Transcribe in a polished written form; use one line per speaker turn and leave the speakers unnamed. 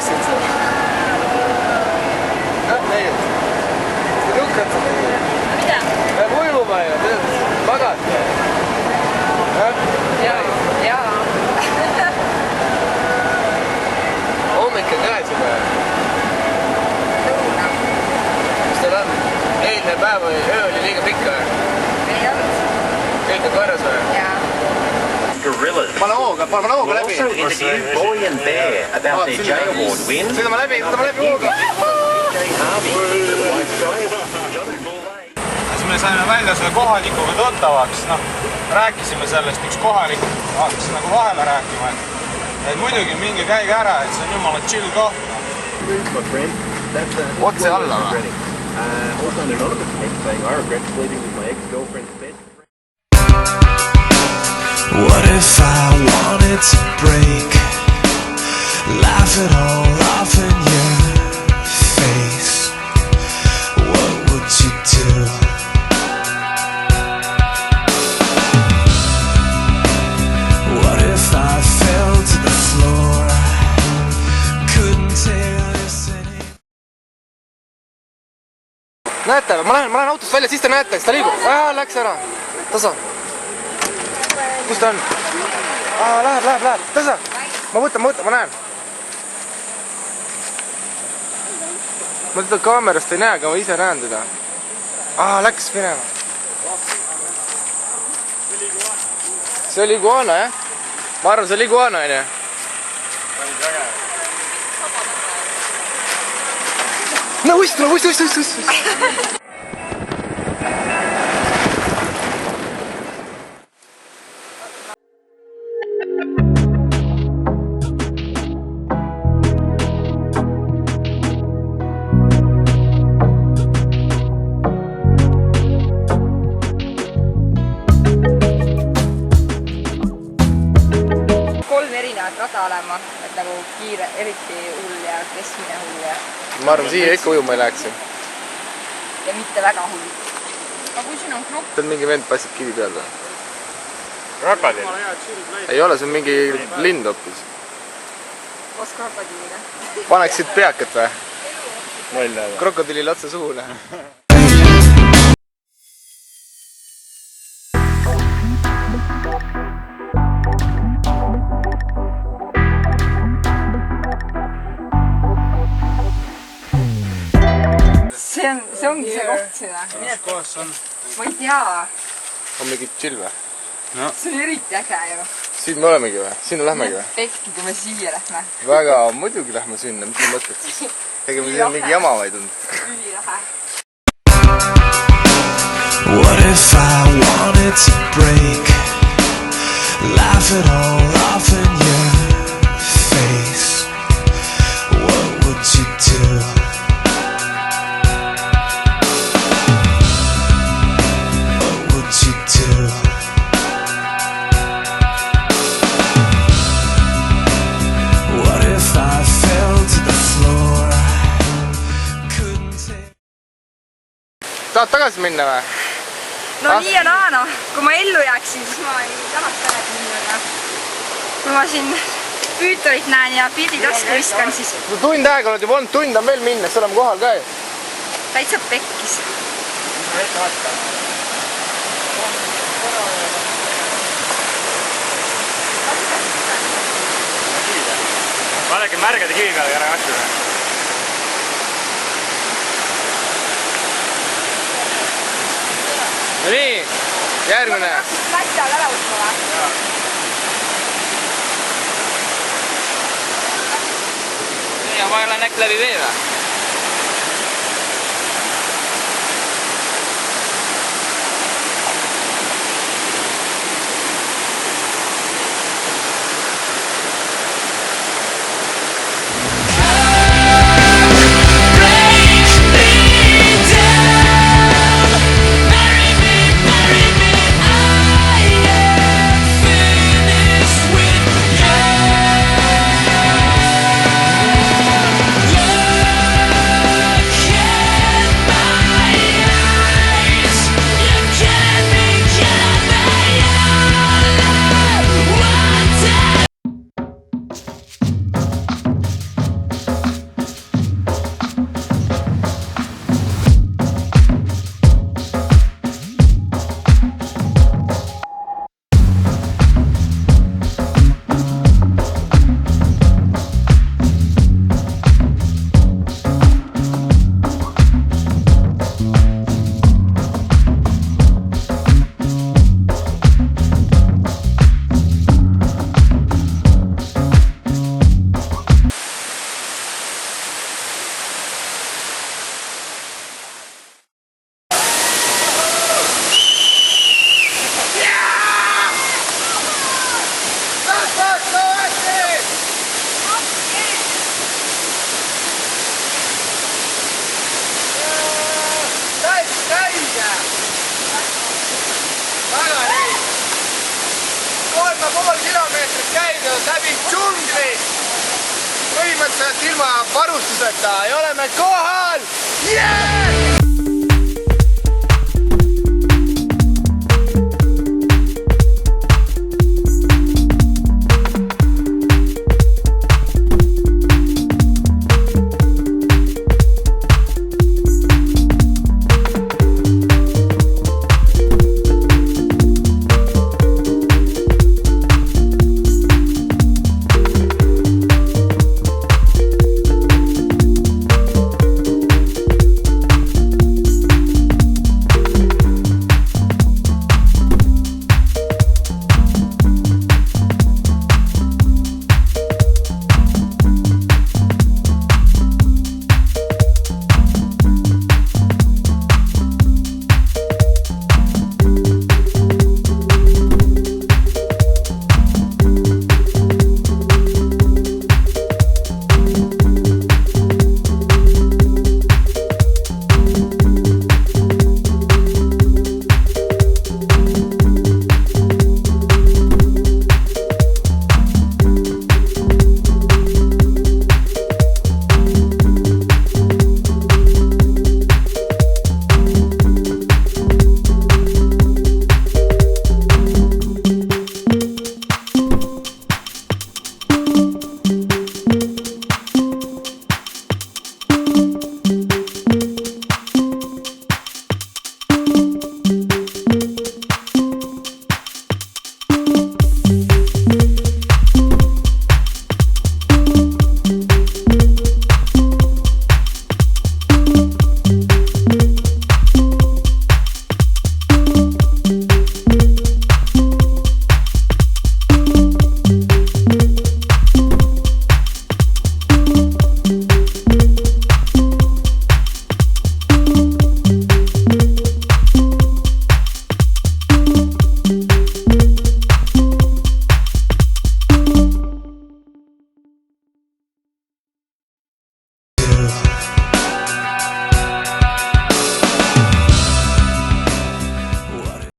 käisid seal? Neid. Seda nukkad?
Mida?
Läheb ujuma ju, magad.
Jaa.
Hommik on käes juba.
Lõuna.
Mis teil on? Eilne päev või öö oli liiga pikk või?
Ei olnud.
Kõik on korras või?
Jaa.
Pane hooga läbi.
Also interviewed Boy and Bear about their J Award win.
Sõidame läbi hooga.
Siis me saime välja selle kohalikuga tuttavaks, rääkisime sellest, üks kohalik hakkas nagu vahele rääkima, et muidugi minge käige ära, et see on jumala chill koht.
Otse alla või?
What if I wanted to break, laugh it all off in your face? What would you do? What if I fell to the floor, couldn't tell this anymore?
Näete, ma lähen autost välja, siis te näete, kas ta liigub. Läks ära. Tasa. Kus ta on? Läheb. Tasa. Ma võtan, ma näen. Ma teda kaamerast ei näe, aga ma ise näen teda. Läks minema. See oli iguana, jah? Ma arvan, see oli iguana, on ju? No uist.
Rada olema, et nagu kiire, eriti hull ja keskmine hull ja...
Ma arvan, siia ikka ujuma ei läheks.
Ja mitte väga hull. Aga kui siin on kropp...
See on mingi vend passib kivi peal või?
Krokodil?
Ei ole, see on mingi lind hoopis.
Koos krokodiliga.
Paneksid peakat või?
Välja.
Krokodilil otse suhule.
See ongi see koht sinna.
Mis kohas on?
Ma ei tea.
On mingi chill või?
See on eriti äge ju.
Siin me olemegi või? Sinna lähmegi või?
Pekki, kui me siia lähme.
Väga, muidugi lähme sinna, mis sa mõtled siis? Tegime siin mingi jama vaid und.
Ülilahe.
What if I wanted to break, laugh it all off in your face? What would you do?
Tahad tagasi minna või?
No nii ja naa, noh. Kui ma ellu jääksin, siis ma ei tahaks tagasi minna. Kui ma siin püütorit näen ja pildid vastu viskan, siis...
Tund aega oled juba olnud, tund on veel minna, siis oleme kohal ka ju.
Täitsa pekkis.
Panegi märgade kivi peale ära katsuda.
No nii, järgmine.
Platsi all ära võtma või?
Nii, aga ma lähen äkki läbi vee või?
Love
näed ilma varustuseta ja oleme kohal yeah!!